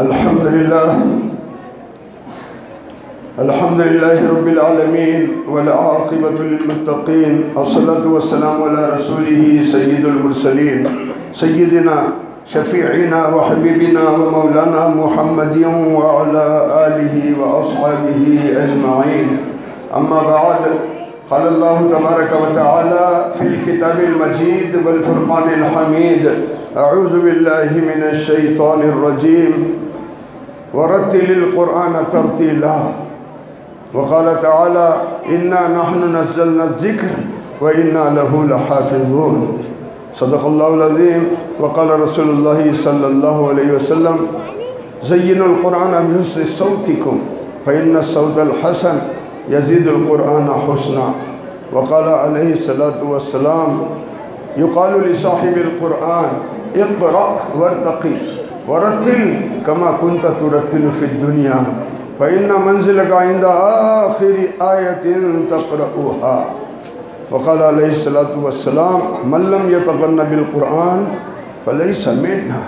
الحمد لله رب العالمين والعاقبة للمتقين الصلاة والسلام على رسوله سيد المرسلين سيدنا شفيعنا وحبيبنا ومولانا محمد وعلى آله وأصحابه أجمعين. أما بعد، قال الله تبارك وتعالى في الكتاب المجيد والفرقان الحميد: أعوذ بالله من الشيطان الرجيم ورتل القرآن ترتيلا. وقال تعالى: إنا نحن نزلنا الذكر وإنا له لحافظون. صدق الله العظيم. وقال رسول الله صلى الله عليه وسلم: زينوا القرآن بحسن صوتكم فإن الصوت الحسن يزيد القرآن حسنا. وقال عليه الصلاة والسلام: يقال لصاحب القرآن اقرأ وارتقي ورتل كما كنت ترتل في الدنيا فإن منزلك عند آخر آية تقرأها. وقال عليه الصلاة والسلام: من لم يتغن بالقرآن فليس منا.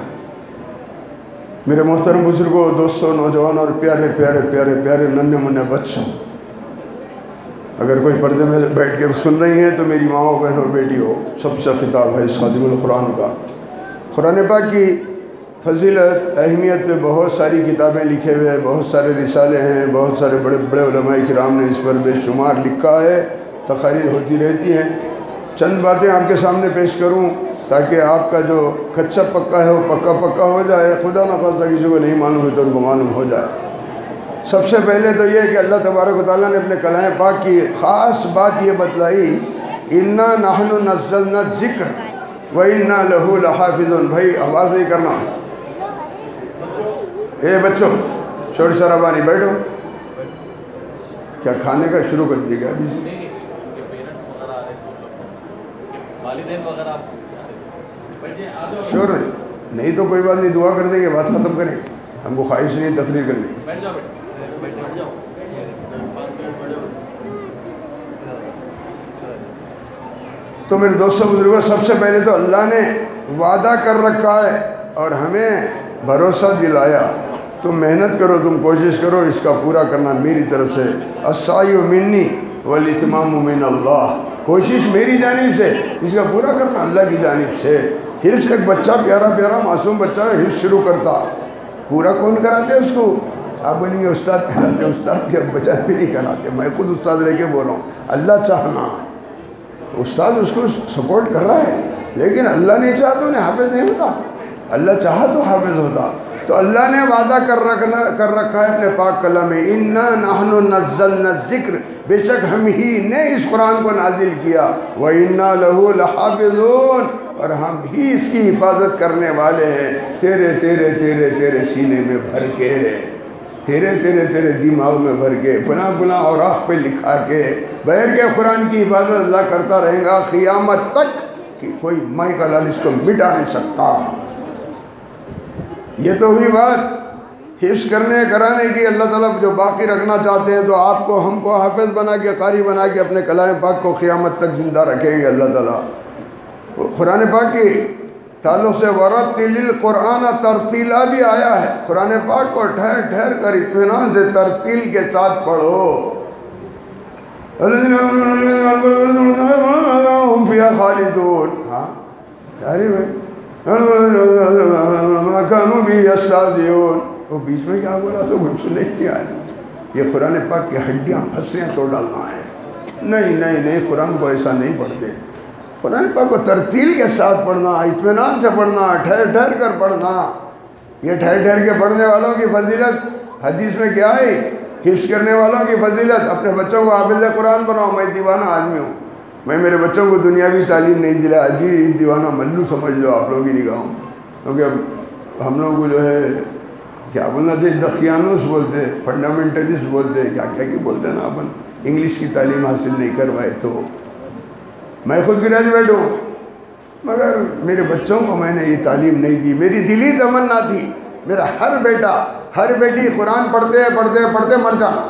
میرے محترم بزرگوں، دوستوں، نوجوان اور پیارے پیارے پیارے پیارے ننھے منھے بچوں، اگر کوئی پردے میں بیٹھ کے سن رہی ہیں تو میری ماں بہنوں بیٹیوں، سب سے خطاب ہے اس خادم القرآن کا۔ قرآن پاک کی فضیلت، اہمیت پہ بہت ساری کتابیں لکھے ہوئے، بہت سارے رسالے ہیں، بہت سارے بڑے بڑے علماء کرام نے اس پر بے شمار لکھا ہے، تقاریر ہوتی رہتی ہیں۔ چند باتیں آپ کے سامنے پیش کروں تاکہ آپ کا جو کچا پکا ہے وہ پکا پکا ہو جائے، خدا نہ خواستہ کسی کو نہیں معلوم ہے تو ان کو معلوم ہو جائے۔ سب سے پہلے تو یہ کہ اللہ تبارک و تعالیٰ نے اپنے کلام پاک کی خاص بات یہ بتلائی: اِنَّا نَحْنُ نَزَّلْنَا الذِّكْرَ وَإِنَّا لَهُ لَحَافِظُونَ۔ بھائی آواز نہیں کرنا، اے بچوں شور شرابہ نہیں، بیٹھو۔ کیا کھانے کا شروع کر دیے گا ابھی سے؟ شور نہیں تو کوئی بات نہیں، دعا کر دیں گے، بات ختم کریں گے، ہم کو خواہش نہیں تقریر کرنے کی۔ تو میرے دوستوں بزرگوں، سب سے پہلے تو اللہ نے وعدہ کر رکھا ہے اور ہمیں بھروسہ دلایا، تم محنت کرو، تم کوشش کرو، اس کا پورا کرنا میری طرف سے۔ السعی منی والاتمام من اللہ، کوشش میری جانب سے، اس کا پورا کرنا اللہ کی جانب سے۔ حفظ ایک بچہ پیارا پیارا معصوم بچہ ہے، حفظ شروع کرتا، پورا کون کراتے اس کو؟ آپ بولیں گے استاد کراتے، استاد کے بچہ بھی نہیں کراتے، میں خود استاد رہ کے بول رہا ہوں۔ اللہ چاہنا، استاد اس کو سپورٹ کر رہا ہے، لیکن اللہ نہیں چاہا تو انہیں حافظ نہیں ہوتا، اللہ چاہا تو حافظ ہوتا۔ تو اللہ نے وعدہ کر رکھا ہے اپنے پاک کلام میں: اِنَّا نَحْنُ نَزَّلْنَا الذِّكْرَ، بے شک ہم ہی نے اس قرآن کو نازل کیا، وَإِنَّا لَهُ لَحَافِظُونَ، اور ہم ہی اس کی حفاظت کرنے والے ہیں، تیرے تیرے تیرے تیرے سینے میں بھر کے، تیرے تیرے تیرے دماغ میں بھر کے، فلاں فلاں اوراق پہ لکھا کے، بغیر کے قرآن کی حفاظت اللہ کرتا رہے گا قیامت تک، کہ کوئی مائی کا لال اس کو مٹا نہیں سکتا۔ یہ تو ہوئی بات حفظ کرنے کرانے کی۔ اللہ تعالیٰ جو باقی رکھنا چاہتے ہیں تو آپ کو ہم کو حافظ بنا کے، قاری بنا کے اپنے کلام پاک کو قیامت تک زندہ رکھیں گے اللہ تعالیٰ۔ قرآن پاک کی تعلق سے وَرَتِّلِ الْقُرْآنَ تَرْتِيلًا بھی آیا ہے۔ قرآن پاک کو ٹھہر ٹھہر کر اطمینان سے ترتیل کے ساتھ پڑھو۔ ہم فیہا خالدون، ہاں جاری ہوئے مَكَانُوا بِهِ يَسْتَهْزِئُونَ، وہ بیچ میں کیا بولا تو کچھ نہیں آیا۔ یہ قرآن پاک کی ہڈیاں پھنسیاں توڑ ڈالنا ہے۔ نہیں نہیں نہیں، قرآن کو ایسا نہیں پڑھتے، قرآن پاک کو ترتیل کے ساتھ پڑھنا، اطمینان سے پڑھنا، ٹھہر ٹھہر کر پڑھنا۔ یہ ٹھہر ٹھہر کے پڑھنے والوں کی فضیلت حدیث میں کیا ہے؟ حفظ کرنے والوں کی فضیلت۔ اپنے بچوں کو حافظ قرآن بناؤ۔ میں دیوانہ آدمی ہوں، میں میرے بچوں کو دنیاوی تعلیم نہیں دلایا، عجیب دیوانہ ملو سمجھ لو آپ لوگوں کی نگاہوں میں، کیونکہ ہم لوگوں کو جو ہے کیا بولنا تھے، دخیانوس بولتے، فنڈامنٹلسٹ بولتے، کیا کیا کی بولتے نا اپن، انگلش کی تعلیم حاصل نہیں کروائے۔ تو میں خود گریجویٹ ہوں، مگر میرے بچوں کو میں نے یہ تعلیم نہیں دی۔ میری دلی تمنا تھی میرا ہر بیٹا ہر بیٹی قرآن پڑھتے پڑھتے پڑھتے مر جانا،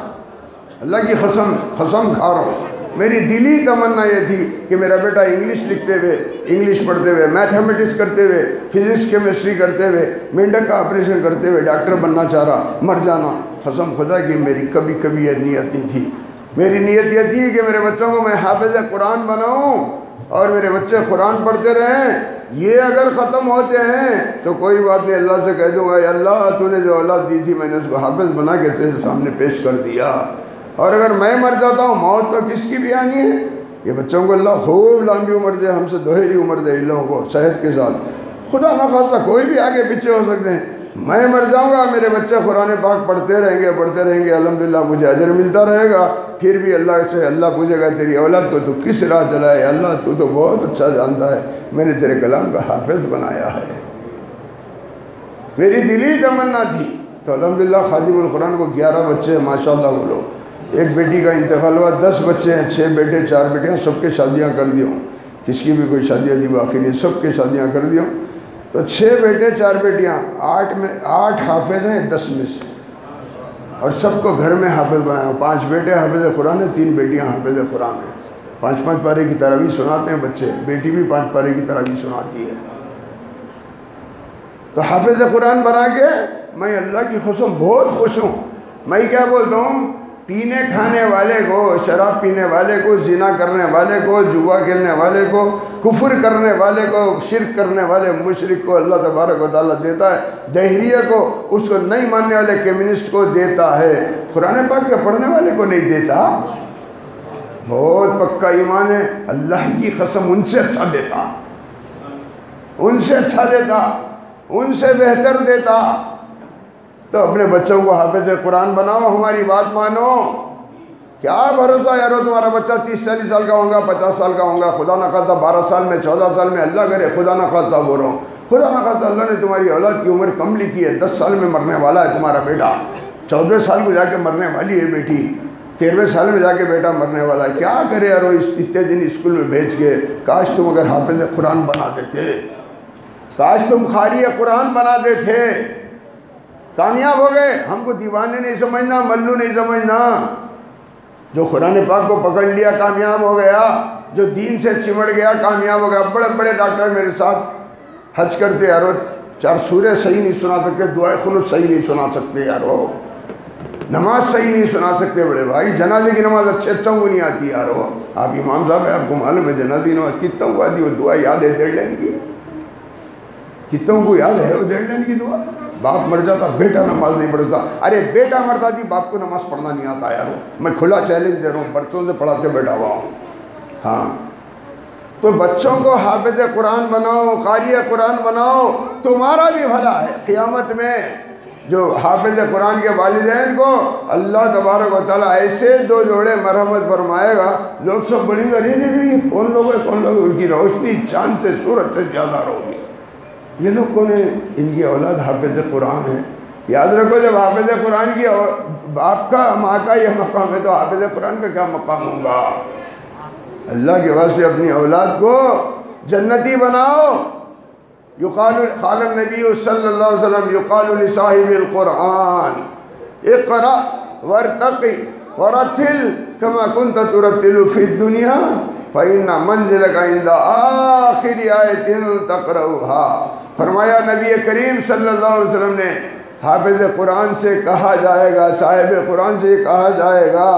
اللہ کی قسم کھا رہا ہوں، میری دلی تمنا یہ تھی کہ میرا بیٹا انگلش لکھتے ہوئے، انگلش پڑھتے ہوئے، میتھمیٹکس کرتے ہوئے، فزکس کیمسٹری کرتے ہوئے، مینڈک کا آپریشن کرتے ہوئے ڈاکٹر بننا چاہ رہا، مر جانا۔ قسم خدا کی میری کبھی کبھی یہ نیت نہیں تھی۔ میری نیت یہ تھی کہ میرے بچوں کو میں حافظ قرآن بناؤں اور میرے بچے قرآن پڑھتے رہیں۔ یہ اگر ختم ہوتے ہیں تو کوئی بات نہیں، اللہ سے کہہ دوں گا، اے اللہ تو نے جو اولاد دی تھی میں نے اس کو حافظ بنا کے تیرے سامنے پیش کر دیا۔ اور اگر میں مر جاتا ہوں، موت تو کس کی بھی آنی ہے؟ یہ بچوں کو اللہ خوب لمبی عمر دے، ہم سے دوہری عمر دے ان لوگوں کو صحت کے ساتھ۔ خدا نہ خواستہ کوئی بھی آگے پیچھے ہو سکتے ہیں، میں مر جاؤں گا، میرے بچے قرآن پاک پڑھتے رہیں گے، الحمدللہ مجھے اجر ملتا رہے گا۔ پھر بھی اللہ سے اللہ پوچھے گا تیری اولاد کو تو کس راہ چلائے؟ اللہ تو بہت اچھا جانتا ہے، میں نے تیرے کلام کا حافظ بنایا ہے۔ میری دلی تمنا تھی تو الحمدللہ خادم القرآن کو 11 بچے ہیں ماشاءاللہ بولو۔ ایک بیٹی کا انتقال ہوا، 10 بچے ہیں، 6 بیٹے 4 بیٹیاں، سب کے شادیاں کر دی ہوں، کس کی بھی کوئی شادی دی باقی نہیں، سب کے شادیاں کر دی ہوں۔ تو 6 بیٹے 4 بیٹیاں، 8 حافظ ہیں 10 میں سے، اور سب کو گھر میں حافظ بنایا ہوں۔ 5 بیٹے حافظ قرآن ہیں، 3 بیٹیاں حافظ قرآن ہیں۔ 5 پارے کی تراویح سناتے ہیں بچے، بیٹی بھی 5 پارے کی تراویح سناتی ہے۔ تو حافظ قرآن بنا کے میں اللہ کی قسم بہت خوش ہوں۔ میں کیا بولتا ہوں، پینے کھانے والے کو، شراب پینے والے کو، زنا کرنے والے کو، جوا کھیلنے والے کو، کفر کرنے والے کو، شرک کرنے والے مشرک کو اللہ تبارک و تعالیٰ دیتا ہے، دہریہ کو، اس کو نہیں ماننے والے کمیونسٹ کو دیتا ہے، قرآن پاک کے پڑھنے والے کو نہیں دیتا۔ بہت پکا ایمان ہے، اللہ کی قسم ان سے اچھا دیتا، ان سے اچھا دیتا، ان سے بہتر دیتا۔ تو اپنے بچوں کو حافظ قرآن بناؤ، ہماری بات مانو۔ کیا بھروسہ یارو تمہارا بچہ 30-40 سال کا ہوگا، 50 سال کا ہوگا، خدا نہ خواستہ 12 سال میں، 14 سال میں، اللہ کرے خدا نہ خواستہ بول رہا ہوں، خدا نہ خواستہ اللہ نے تمہاری اولاد کی عمر کم لکھی ہے، 10 سال میں مرنے والا ہے تمہارا بیٹا، 14 سال کو جا کے مرنے والی ہے بیٹی، 13ویں سال میں جا کے بیٹا مرنے والا ہے۔ کیا کرے یارو اتنے دن اسکول میں بھیج کے؟ کاش تم اگر حافظ قرآن بنا دیتے، کاش تم قاری قرآن بنا دیتے، کامیاب ہو گئے۔ ہم کو دیوانے نہیں سمجھنا، ملو نہیں سمجھنا، جو قرآن پاک کو پکڑ لیا کامیاب ہو گیا، جو دین سے چمڑ گیا کامیاب ہو گیا۔ بڑے بڑے ڈاکٹر میرے ساتھ حج کرتے یارو، 4 سورے صحیح نہیں سنا سکتے، دعائے خلوص صحیح نہیں سنا سکتے یارو، نماز صحیح نہیں سنا سکتے بڑے بھائی، جنازے کی نماز اچھوں کو نہیں آتی یارو۔ آپ امام صاحب ہیں، آپ کو معلوم ہے جنازے کی نماز کتوں کو آتی، وہ دعا یاد ہے 1.5 لائن کی، کتوں کو یاد ہے وہ 1.5 لائن کی دعا؟ باپ مر جاتا بیٹا نماز نہیں پڑھتا، ارے بیٹا مرتا جی باپ کو نماز پڑھنا نہیں آتا یارو، میں کھلا چیلنج دے رہا ہوں، برسوں سے پڑھاتے بیٹھا ہوا ہوں۔ ہاں تو بچوں کو حافظ قرآن بناؤ، قاری قرآن بناؤ، تمہارا بھی بھلا ہے۔ قیامت میں جو حافظ قرآن کے والدین کو اللہ تبارک و تعالیٰ ایسے 2 جوڑے مرحمت فرمائے گا، لوگ سب بولیں گے ارے نہیں کون لوگ ہیں، کون لوگ، ان کی روشنی چاند سے سورج سے زیادہ ہوگی، یہ لوگ کون ہیں؟ ان کی اولاد حافظ قرآن ہے۔ یاد رکھو جب حافظ قرآن کی باپ کا ماں کا یہ مقام ہے تو حافظ قرآن کا کیا مقام ہوگا؟ اللہ کے واسطے اپنی اولاد کو جنتی بناؤ۔ قال النبی صلی اللہ علیہ وسلم یقال لصاحب القرآن اقرأ وارتقی ورتل کما کنت ترتل فی الدنیا فَإِنَّ مَنزِلَكَ عِنْدَ آخِرِ آیَةٍ تَقْرَؤُهَا۔ فرمایا نبی کریم صلی اللہ علیہ وسلم نے، حافظ قرآن سے کہا جائے گا، صاحب قرآن سے کہا جائے گا،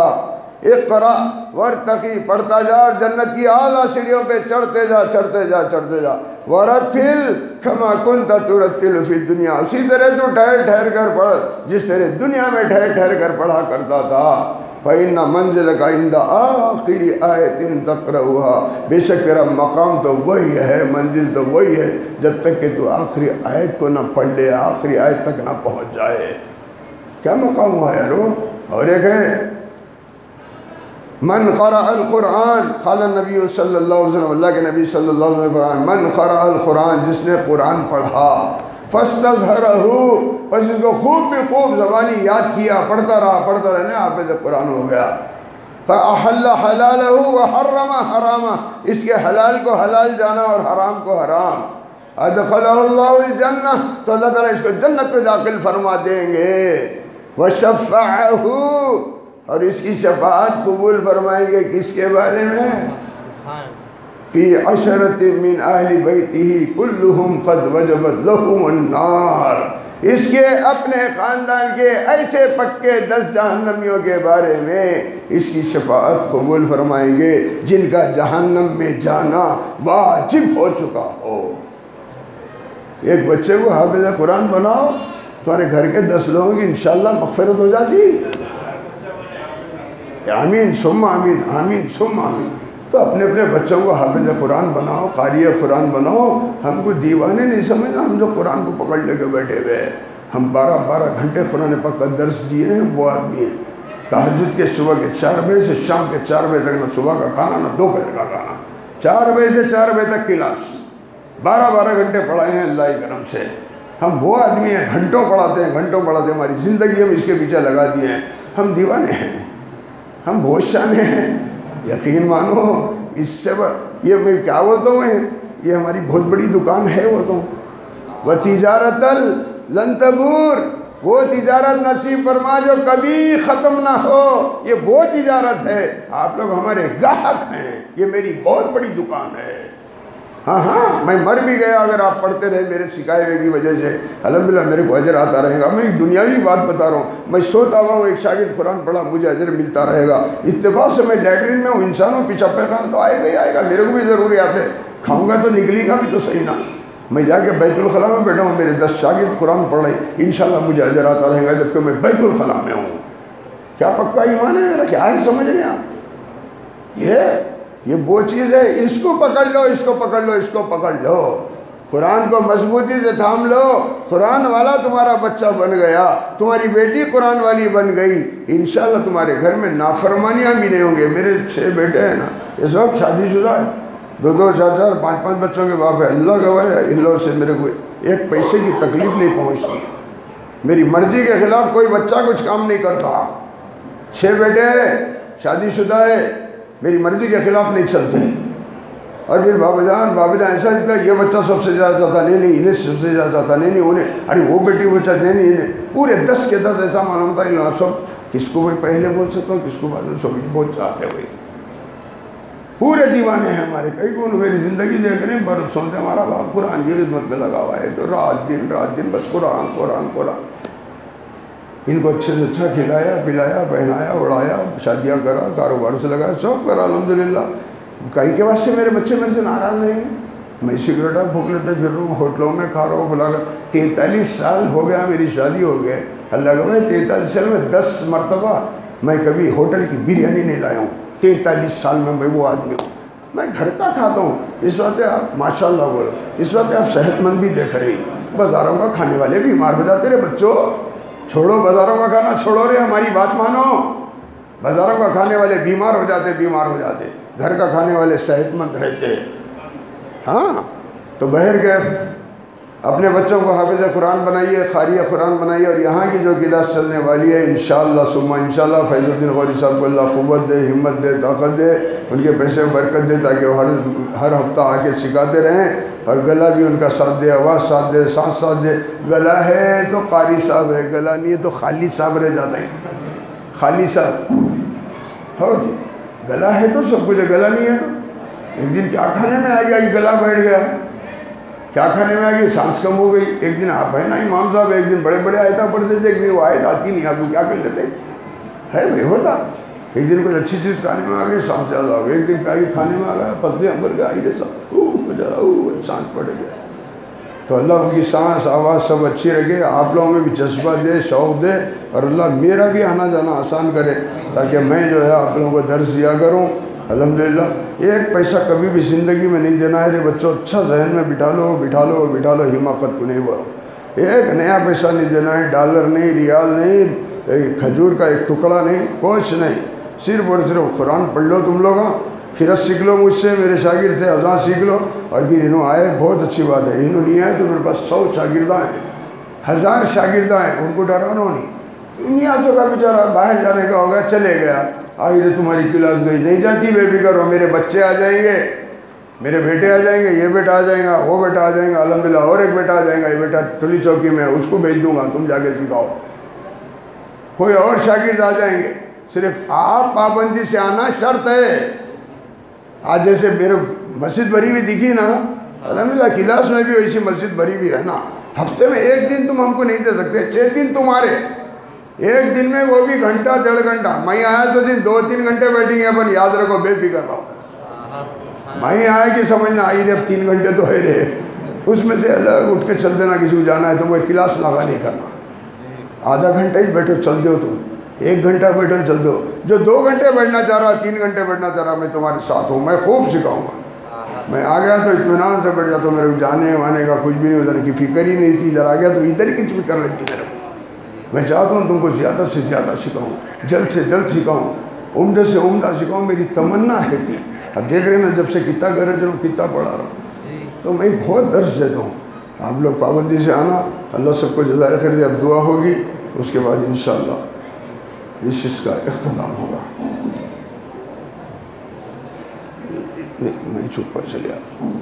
اقرأ ورتقی، پڑھتا جا اور جنت کی اعلیٰ سیڑھیوں پہ چڑھتے جا چڑھتے جا چڑھتے جا، ورتل کما کنت ترتل فی الدنیا، اسی طرح تو ٹھہر ٹھہر کر پڑھ جس طرح دنیا میں ٹھہر ٹھہر کر پڑھا کرتا تھا۔ فَإِنَّ مَنزِلَكَ عِنْدَ آخِرِ آیَةٍ تَقْرَؤُهَا، بے شک تیرا مقام تو وہی ہے، منزل تو وہی ہے جب تک کہ تو آخری آیت کو نہ پڑھ لے، آخری آیت تک نہ پہنچ جائے۔ کیا مقام ہوا یارو؟ اور ایک ہے من قرأ القرآن، قال النبی صلی اللہ علیہ وسلم، اللہ کے نبی صلی اللہ علیہ وسلم فرمایا من قرأ القرآن، جس نے قرآن پڑھا، فاستظہرہ، پس اس کو خوب بھی خوب زبانی یاد کیا، پڑھتا رہا نا، حافظ قرآن ہو گیا۔ فأحل حلالہ وحرم حرامہ، اس کے حلال کو حلال جانا اور حرام کو حرام۔ ادخلہ اللہ الجنہ، تو اللہ تعالیٰ اس کو جنت میں داخل فرما دیں گے۔ وشفعہ، اور اس کی شفاعت قبول فرمائیں گے کس کے بارے میں؟ فی عشرۃ من اہل بیتہ کلہم قد وجبت لہم النار، اس کے اپنے خاندان کے ایسے پکے 10 جہنمیوں کے بارے میں اس کی شفاعت قبول فرمائیں گے جن کا جہنم میں جانا واجب ہو چکا ہو۔ ایک بچے کو حافظ قرآن بناؤ، تمہارے گھر کے 10 لوگوں کی انشاءاللہ مغفرت ہو جاتی۔ آمین ثم آمین، آمین ثم آمین۔ تو اپنے اپنے بچوں کو حافظ قرآن بناؤ، قاری قرآن بناؤ۔ ہم کو دیوانے نہیں سمجھنا، ہم جو قرآن کو پکڑ لے کے بیٹھے ہوئے ہیں، ہم 12 گھنٹے قرآن پاک کا درس دیے ہیں، وہ آدمی ہیں تہجد کے صبح کے 4 بجے سے شام کے 4 بجے تک، نہ صبح کا کھانا نہ دوپہر کا کھانا، 4 بجے سے 4 بجے تک کلاس، 12 گھنٹے پڑھائے ہیں اللہ کے کرم سے۔ ہم وہ آدمی ہیں گھنٹوں پڑھاتے ہیں، ہماری زندگی ہم اس کے پیچھے لگا دیے ہیں۔ ہم دیوانے ہیں، ہم بہت شانے ہیں، یقین مانو۔ اس سے یہ میں کیا بولتا ہوں، یہ ہماری بہت بڑی دکان ہے، بولتا ہوں وَتِجَارَةً لَن تَبُورَ، وہ تجارت نصیب فرما جو کبھی ختم نہ ہو۔ یہ وہ تجارت ہے، آپ لوگ ہمارے گاہک ہیں، یہ میری بہت بڑی دکان ہے۔ ہاں میں مر بھی گیا اگر آپ پڑھتے رہے میرے سکھائے ہوئے کی وجہ سے، الحمدللہ میرے کو اجر آتا رہے گا۔ میں ایک دنیاوی بات بتا رہا ہوں، میں سوتا ہوا ہوں، ایک شاگرد قرآن پڑھا، مجھے اجر ملتا رہے گا۔ اتفاق سے میں لیٹرین میں ہوں، انسانوں پیشاب پیخانہ تو آئے گا ہی آئے گا، میرے کو بھی ضروریات ہے، کھاؤں گا تو نکلے گا بھی تو صحیح نا۔ میں جا کے بیت الخلاء میں بیٹھا ہوں، میرے 10 شاگرد قرآن پڑھ رہے، انشاءاللہ مجھے اجر آتا رہے گا جبکہ میں بیت الخلاء میں ہوں۔ کیا پکا ایمان ہے میرا، کیا ہے سمجھ رہے ہیں آپ؟ یہ وہ چیز ہے، اس کو پکڑ لو، اس کو پکڑ لو، اس کو پکڑ لو، قرآن کو مضبوطی سے تھام لو۔ قرآن والا تمہارا بچہ بن گیا، تمہاری بیٹی قرآن والی بن گئی، انشاءاللہ تمہارے گھر میں نافرمانیاں بھی نہیں ہوں گے۔ میرے 6 بیٹے ہیں نا، اس وقت شادی شدہ ہے، 2 4 5 بچوں کے باپ ہے، اللہ گواہ ہے، ان لوگوں سے میرے کو 1 پیسے کی تکلیف نہیں پہنچتی۔ میری مرضی کے خلاف کوئی بچہ کچھ کام نہیں کرتا۔ 6 بیٹے ہیں، شادی شدہ ہے، میری مرضی کے خلاف نہیں چلتے۔ اور پھر بابا جان ایسا دیتا ہے، یہ بچہ سب سے زیادہ چاہتا، نہیں انہیں سب سے زیادہ چاہتا، نہیں انہیں، ارے وہ بیٹی وہ چاہتے، نہیں انہیں، پورے 10 کے 10 ایسا معلوم تھا، ان سب کس کو میں پہلے بول سکتا ہوں، کس کو بعد میں، سب بہت چاہتے ہوئے پورے دیوانے ہیں ہمارے۔ کئی کون میری زندگی دیکھ رہے ہیں، برسوں سے ہمارا باپ قرآن کی خدمت میں لگا ہوا ہے، تو رات دن بس قرآن قرآن قرآن۔ ان کو اچھے سے اچھا کھلایا پلایا پہنایا اڑایا، شادیاں کرا، کاروبار سے لگایا، سب کرا الحمدللہ۔ کئی کے واسطے میرے بچے میرے سے ناراض نہیں ہیں، میں سگریٹا پھونک لیتے پھر رہا ہوں، ہوٹلوں میں کھا رہا ہوں، کھلا کر 43 سال ہو گیا میری شادی ہو گئے، اللہ کا بھائی 43 سال میں 10 مرتبہ میں کبھی ہوٹل کی بریانی نہیں لایا ہوں۔ 43 سال میں وہ آدمی ہوں، میں گھر کا کھاتا ہوں۔ اس وقت آپ ماشاءاللہ بولو، اس وقت آپ صحت مند بھی دیکھ رہے ہیں، بازاروں کا کھانے والے بیمار ہو جاتے رہے بچوں، چھوڑو بازاروں کا کھانا، چھوڑو رہے، ہماری بات مانو۔ بازاروں کا کھانے والے بیمار ہو جاتے، گھر کا کھانے والے صحت مند رہتے۔ ہاں تو بہر کے اپنے بچوں کو حافظ قرآن بنائیے، قاری قرآن بنائیے، اور یہاں کی جو کلاس چلنے والی ہے انشاءاللہ ثم انشاءاللہ فیض الدین غوری صاحب کو اللہ قوت دے، ہمت دے، طاقت دے، ان کے پیسے میں برکت دے، تاکہ وہ ہر ہفتہ آ کے سکھاتے رہیں، اور گلا بھی ان کا ساتھ دے، آواز ساتھ دے، سانس ساتھ دے۔ گلا ہے تو قاری صاحب ہے، گلا نہیں ہے تو خالد صاحب رہ جاتے ہیں، خالد صاحب ہو جی، گلا ہے تو سب کچھ ہے، گلا نہیں ہے تو ایک دن کیا کھانے میں آ گیا کہ گلا بیٹھ گیا، کیا کھانے میں آ گئی، سانس کم ہو گئی۔ ایک دن آپ ہے نا امام صاحب، ایک دن بڑے بڑے آیتیں پڑھتے تھے، ایک دن وہ آیت آتی نہیں، آپ کو کیا کر لیتے ہے بھائی، ہوتا۔ ایک دن کوئی اچھی چیز کھانے میں آ گئی، سانس زیادہ ہو گئی، ایک دن کیا کھانے میں آ گیا، پتلے امبر گیا، آئی صاحب سانس پڑ گیا۔ تو اللہ ان کی سانس آواز سب اچھی رکھے، آپ لوگوں میں بھی جذبہ دے، شوق دے، اور اللہ میرا بھی آنا جانا آسان کرے، تاکہ میں جو ہے آپ لوگوں کو درس دیا کروں۔ الحمدللہ 1 پیسہ کبھی بھی زندگی میں نہیں دینا ہے رے بچوں، اچھا ذہن میں بٹھا لو، حماقت کو نہیں بولو، 1 نیا پیسہ نہیں دینا ہے، ڈالر نہیں، ریال نہیں، کھجور کا 1 ٹکڑا نہیں، کچھ نہیں، صرف اور صرف قرآن پڑھ لو تم لوگ، قرأت سیکھ لو مجھ سے، میرے شاگرد سے اذان سیکھ لو، اور پھر انہوں آئے، بہت اچھی بات ہے، انہوں نہیں آئے تو میرے پاس 100 شاگرداں ہیں، 1000 شاگرداں ہیں، ان کو ڈرانو نہیں، نہیں آ چکا بیچارہ، باہر جانے کا ہوگا چلے گیا، آئیے تمہاری کلاس گئی نہیں جاتی، بے فکر ہو، میرے بچے آ جائیں گے، میرے بیٹے آ جائیں گے، یہ بیٹا آ جائیں گا، وہ بیٹا آ جائیں گا، الحمدللہ اور ایک بیٹا آ جائیں گا، یہ بیٹا ٹولی چوکی میں، اس کو بھیج دوں گا، تم جا کے سکھاؤ، کوئی اور شاگرد آ جائیں گے، صرف آپ پابندی سے آنا شرط ہے. آج جیسے میرے مسجد بھری ہوئی دکھی نا، الحمدللہ کلاس میں بھی ویسی مسجد بھری بھی رہنا. ہفتے میں ایک دن تم ہم کو نہیں دے سکتے، 6 دن تمہارے، ایک دن میں وہ بھی گھنٹہ 1.5 گھنٹہ. میں آیا تو دن 2-3 گھنٹے بیٹھیں گے اپن، یاد رکھو بے فکر رہو. میں آیا کہ سمجھنا آئی رہے اب 3 گھنٹے تو ہے رہے، اس میں سے الگ اٹھ کے چل دینا. کسی کو جانا ہے تو وہ کلاس لگا نہیں کرنا. آدھا گھنٹہ ہی بیٹھو چل دو، تم 1 گھنٹہ بیٹھو چل دو. جو 2 گھنٹے بیٹھنا چاہ رہا، 3 گھنٹے بیٹھنا چاہ رہا، میں تمہارے ساتھ ہوں، میں خوب سکھاؤں گا. میں آ گیا تو اطمینان سے بیٹھ جاتا ہوں، میرے کو جانے وانے کا کچھ بھی نہیں، ادھر کی فکر ہی نہیں تھی. ادھر آ گیا تو ادھر کی فکر رہتی میرے کو. میں چاہتا ہوں تم کو زیادہ سے زیادہ سکھاؤں، جلد سے جلد سکھاؤں، عمدہ سے عمدہ سکھاؤں. میری تمنا رہتی. اب دیکھ رہے ہیں نا، جب سے کتنا گرج رہا ہوں، کتنا پڑھا رہا ہوں، تو میں بہت درس دیتا ہوں. آپ لوگ پابندی سے آنا. اللہ سب کو جزائے خیر دے. اب دعا ہوگی، اس کے بعد انشاءاللہ اس کا اختتام ہوگا. میں چپ پر چلے آتا ہوں.